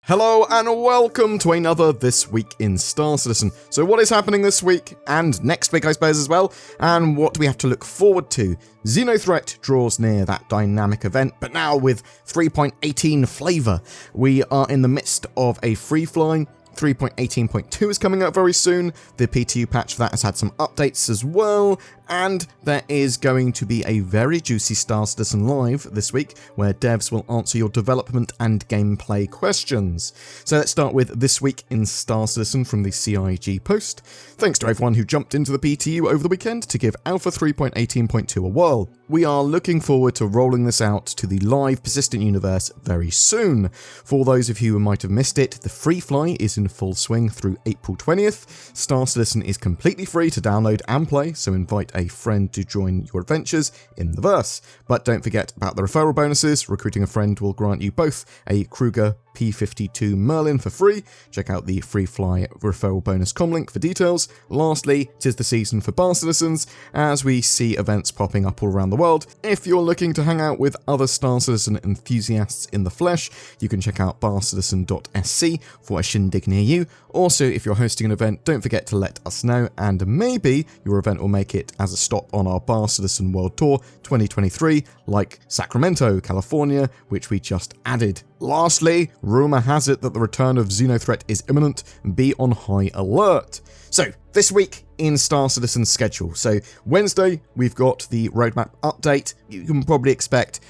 Hello and welcome to another This Week in Star Citizen. So what is happening this week and next week I suppose as well, and what do we have to look forward to? XenoThreat draws near that dynamic event, but now with 3.18 flavour. We are in the midst of a free-flying. 3.18.2 is coming out very soon. The PTU patch for that has had some updates as well, and there is going to be a very juicy Star Citizen Live this week, where devs will answer your development and gameplay questions. So let's start with This Week in Star Citizen from the CIG post. Thanks to everyone who jumped into the PTU over the weekend to give Alpha 3.18.2 a whirl. We are looking forward to rolling this out to the live persistent universe very soon. For those of you who might have missed it, the free fly is in full swing through April 20th. Star Citizen is completely free to download and play, so invite a friend to join your adventures in the verse. But don't forget about the referral bonuses. Recruiting a friend will grant you both a Kruger P52 Merlin for free. Check out the free fly referral bonus com link for details. Lastly, 'tis the season for bar citizens, as we see events popping up all around the world. If you're looking to hang out with other Star Citizen enthusiasts in the flesh, you can check out barcitizen.sc for a shindig near you. Also, if you're hosting an event, don't forget to let us know, and maybe your event will make it as a stop on our Bar Citizen World Tour 2023, like Sacramento, California, which we just added. Lastly, rumour has it that the return of XenoThreat is imminent. Be on high alert. So, this week in Star Citizen's schedule. So, Wednesday, we've got the roadmap update. You can probably expect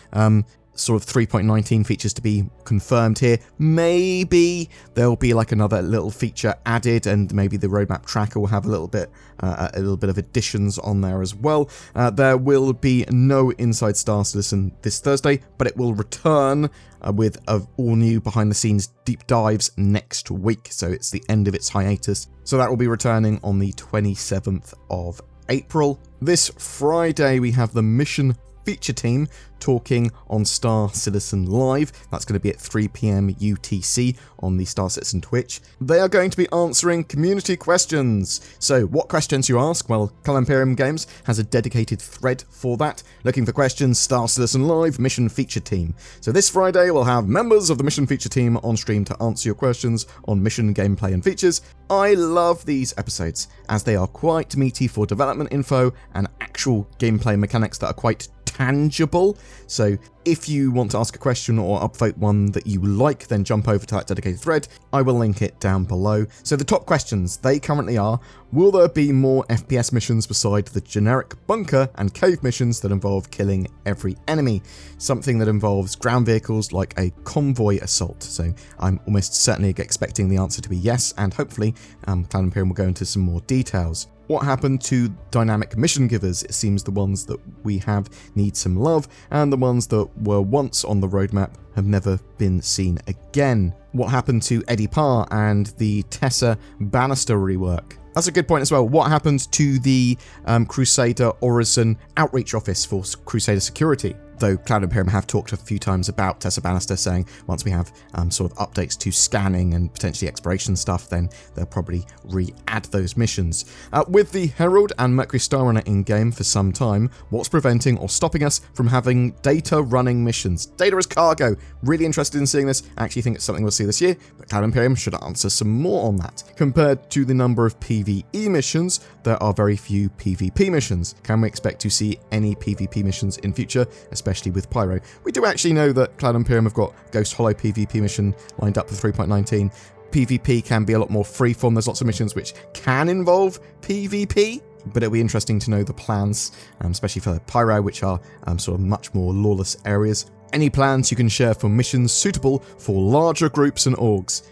sort of 3.19 features to be confirmed here. Maybe there'll be like another little feature added, and maybe the roadmap tracker will have a little bit of additions on there as well. There will be no Inside Star Citizen this Thursday, but it will return with all new behind the scenes deep dives next week. So it's the end of its hiatus. So that will be returning on the 27th of April. This Friday we have the mission feature team talking on Star Citizen Live. That's going to be at 3 PM UTC on the Star Citizen Twitch. They are going to be answering community questions. So what questions you ask? Well, Cloud Imperium Games has a dedicated thread for that. Looking for questions, Star Citizen Live mission feature team. So this Friday we'll have members of the mission feature team on stream to answer your questions on mission gameplay and features. I love these episodes as they are quite meaty for development info and actual gameplay mechanics that are quite tangible. So if you want to ask a question or upvote one that you like, then jump over to that dedicated thread. I will link it down below. So the top questions, they currently are: will there be more FPS missions beside the generic bunker and cave missions that involve killing every enemy? Something that involves ground vehicles like a convoy assault. So I'm almost certainly expecting the answer to be yes, and hopefully Cloud Imperium will go into some more details. What happened to dynamic mission givers? It seems the ones that we have need some love, and the ones that were once on the roadmap have never been seen again. What happened to Eddie Parr and the Tessa Bannister rework? That's a good point as well. What happened to the Crusader Orison outreach office for Crusader security? Though Cloud Imperium have talked a few times about Tessa Bannister, saying once we have sort of updates to scanning and potentially exploration stuff, then they'll probably re-add those missions. With the Herald and Mercury Starrunner in-game for some time, what's preventing or stopping us from having data running missions? Data as cargo. Really interested in seeing this. I actually think it's something we'll see this year, but Cloud Imperium should answer some more on that. Compared to the number of PvE missions, there are very few PvP missions. Can we expect to see any PvP missions in future, especially with Pyro? We do actually know that Cloud Imperium have got Ghost Hollow PvP mission lined up for 3.19. PvP can be a lot more freeform. There's lots of missions which can involve PvP, but it'll be interesting to know the plans, especially for Pyro, which are sort of much more lawless areas. Any plans you can share for missions suitable for larger groups and orgs?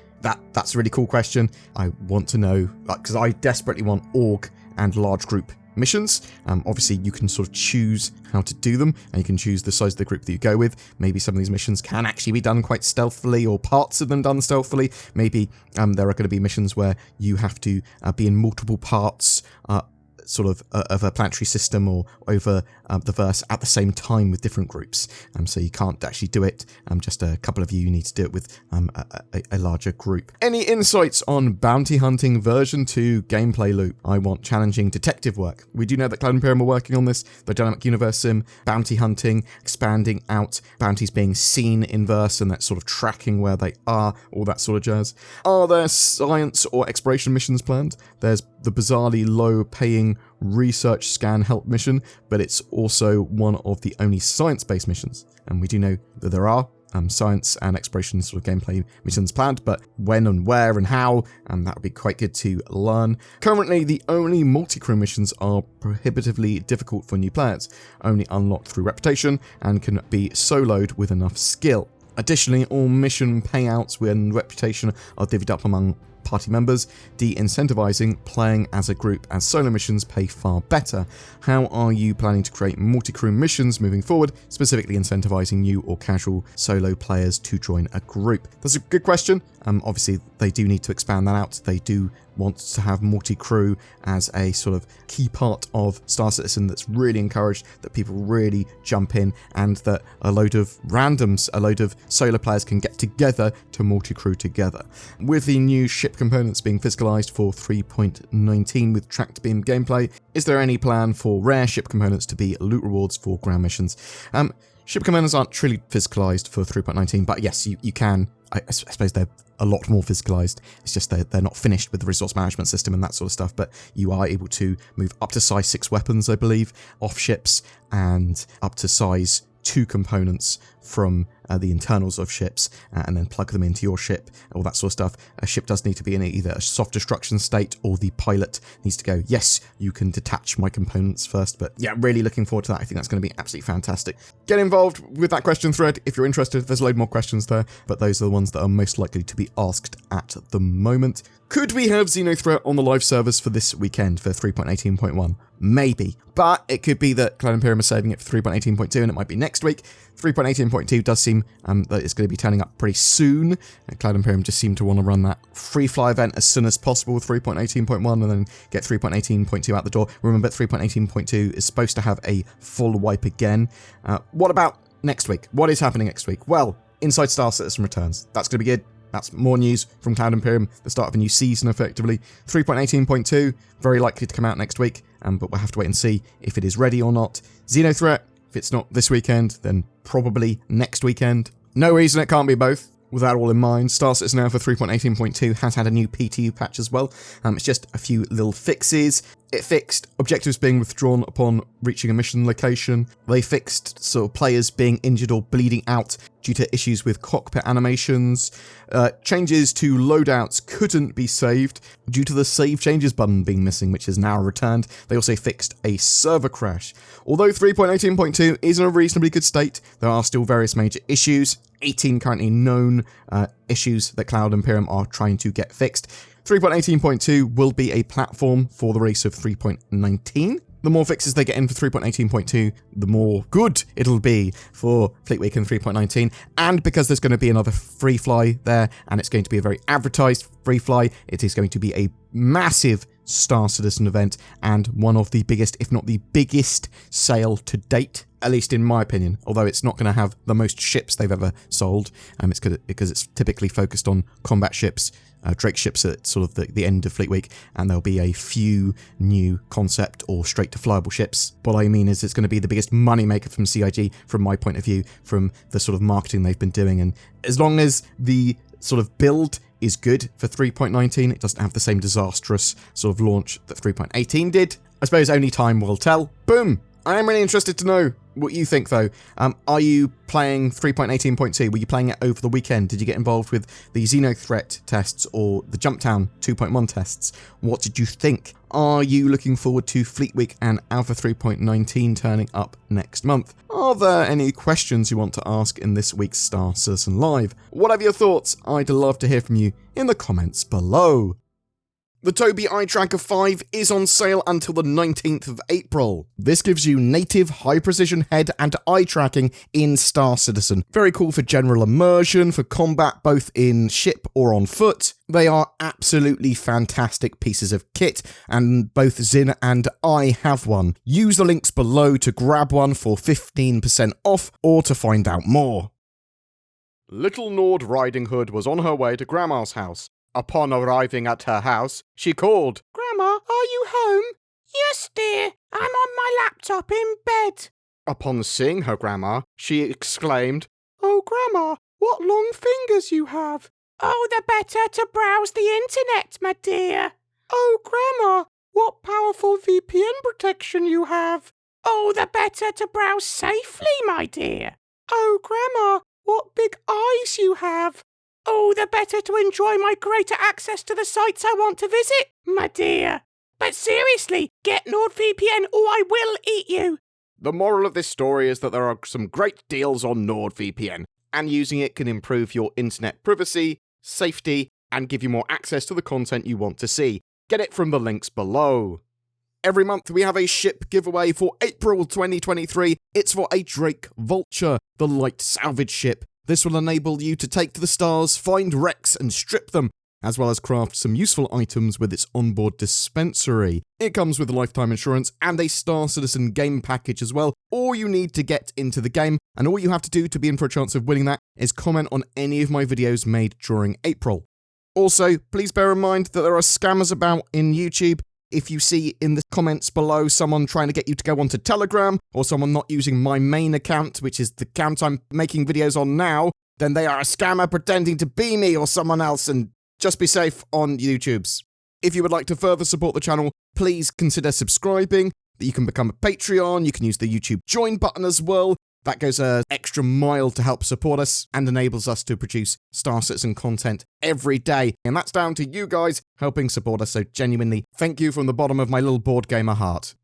That's a really cool question. I want to know, because I desperately want org and large group missions. Obviously you can sort of choose how to do them, and you can choose the size of the group that you go with. Maybe some of these missions can actually be done quite stealthily, or parts of them done stealthily. Maybe there are going to be missions where you have to be in multiple parts sort of a planetary system or over the verse at the same time with different groups. So you can't actually do it. Just a couple of you need to do it with a larger group. Any insights on Bounty Hunting version 2 gameplay loop? I want challenging detective work. We do know that Cloud Imperium are working on this. The dynamic universe sim, bounty hunting, expanding out, bounties being seen in verse and that sort of tracking where they are, all that sort of jazz. Are there science or exploration missions planned? There's the bizarrely low-paying research scan help mission, but it's also one of the only science-based missions. And we do know that there are science and exploration sort of gameplay missions planned, but when and where and how, that would be quite good to learn. Currently, the only multi-crew missions are prohibitively difficult for new players, only unlocked through reputation, and can be soloed with enough skill. Additionally, all mission payouts when reputation are divvied up among party members, de-incentivizing playing as a group as solo missions pay far better. How are you planning to create multi-crew missions moving forward, specifically incentivizing new or casual solo players to join a group? That's a good question. Obviously, they do need to expand that out. They do want to have multi-crew as a sort of key part of Star Citizen that's really encouraged, that people really jump in, and that a load of randoms, a load of solo players can get together to multi-crew together. With the new ship components being physicalized for 3.19 with tracked beam gameplay, is there any plan for rare ship components to be loot rewards for ground missions? Ship components aren't truly physicalized for 3.19, but yes, you can. I suppose they're a lot more physicalized. It's just they're not finished with the resource management system and that sort of stuff, but you are able to move up to size 6 weapons, I believe, off ships, and up to size 2 components from the internals of ships, and then plug them into your ship, all that sort of stuff. A ship does need to be in either a soft destruction state, or the pilot needs to go, yes, you can detach my components first. But yeah, really looking forward to that. I think that's going to be absolutely fantastic. Get involved with that question thread if you're interested. There's a load more questions there, but those are the ones that are most likely to be asked at the moment. Could we have XenoThreat on the live servers for this weekend for 3.18.1? Maybe, but it could be that Cloud Imperium is saving it for 3.18.2 and it might be next week. 3.18.2 does seem that it's going to be turning up pretty soon. Cloud Imperium just seem to want to run that free fly event as soon as possible with 3.18.1 and then get 3.18.2 out the door. Remember, 3.18.2 is supposed to have a full wipe again. What about next week? What is happening next week? Well, Inside Star Citizen returns. That's going to be good. That's more news from Cloud Imperium, the start of a new season, effectively. 3.18.2, very likely to come out next week, but we'll have to wait and see if it is ready or not. XenoThreat, if it's not this weekend, then probably next weekend. No reason it can't be both. With that all in mind, Star Citizen Alpha 3.18.2 has had a new PTU patch as well. It's just a few little fixes. It fixed objectives being withdrawn upon reaching a mission location. They fixed sort of players being injured or bleeding out due to issues with cockpit animations. Changes to loadouts couldn't be saved due to the Save Changes button being missing, which is now returned. They also fixed a server crash. Although 3.18.2 is in a reasonably good state, there are still various major issues. 18 currently known issues that Cloud Imperium are trying to get fixed. 3.18.2 will be a platform for the release of 3.19. The more fixes they get in for 3.18.2, the more good it'll be for Fleet Week and 3.19. And because there's going to be another free fly there, and it's going to be a very advertised free fly, it is going to be a massive Star Citizen event and one of the biggest, if not the biggest, sale to date. At least in my opinion, although it's not going to have the most ships they've ever sold, it's because it's typically focused on combat ships, Drake ships at sort of the end of Fleet Week, and there'll be a few new concept or straight to flyable ships. What I mean is it's going to be the biggest moneymaker from CIG, from my point of view, from the sort of marketing they've been doing, and as long as the sort of build is good for 3.19, it doesn't have the same disastrous sort of launch that 3.18 did. I suppose only time will tell. Boom! I am really interested to know what you think, though. Are you playing 3.18.2? Were you playing it over the weekend? Did you get involved with the XenoThreat tests or the Jumptown 2.1 tests? What did you think? Are you looking forward to Fleet Week and Alpha 3.19 turning up next month? Are there any questions you want to ask in this week's Star Citizen Live? Whatever your thoughts, I'd love to hear from you in the comments below. The Tobii Eye Tracker 5 is on sale until the 19th of April. This gives you native high-precision head and eye tracking in Star Citizen. Very cool for general immersion, for combat both in ship or on foot. They are absolutely fantastic pieces of kit, and both Zin and I have one. Use the links below to grab one for 15% off or to find out more. Little Nord Riding Hood was on her way to Grandma's house. Upon arriving at her house, she called, "Grandma, are you home?" "Yes, dear. I'm on my laptop in bed." Upon seeing her grandma, she exclaimed, "Oh, Grandma, what long fingers you have." "Oh, the better to browse the internet, my dear." "Oh, Grandma, what powerful VPN protection you have." "Oh, the better to browse safely, my dear." "Oh, Grandma, what big eyes you have." "Oh, the better to enjoy my greater access to the sites I want to visit, my dear." "But seriously, get NordVPN or I will eat you." The moral of this story is that there are some great deals on NordVPN, and using it can improve your internet privacy, safety, and give you more access to the content you want to see. Get it from the links below. Every month we have a ship giveaway for April 2023. It's for a Drake Vulture, the light salvage ship. This will enable you to take to the stars, find wrecks and strip them, as well as craft some useful items with its onboard dispensary. It comes with lifetime insurance and a Star Citizen game package as well. All you need to get into the game, and all you have to do to be in for a chance of winning that, is comment on any of my videos made during April. Also, please bear in mind that there are scammers about in YouTube. If you see in the comments below someone trying to get you to go onto Telegram, or someone not using my main account, which is the account I'm making videos on now, then they are a scammer pretending to be me or someone else, and just be safe on YouTube's. If you would like to further support the channel, please consider subscribing. You can become a Patreon, you can use the YouTube join button as well. That goes an extra mile to help support us and enables us to produce Star Citizen content every day. And that's down to you guys helping support us, so genuinely, thank you from the bottom of my little BoredGamer heart.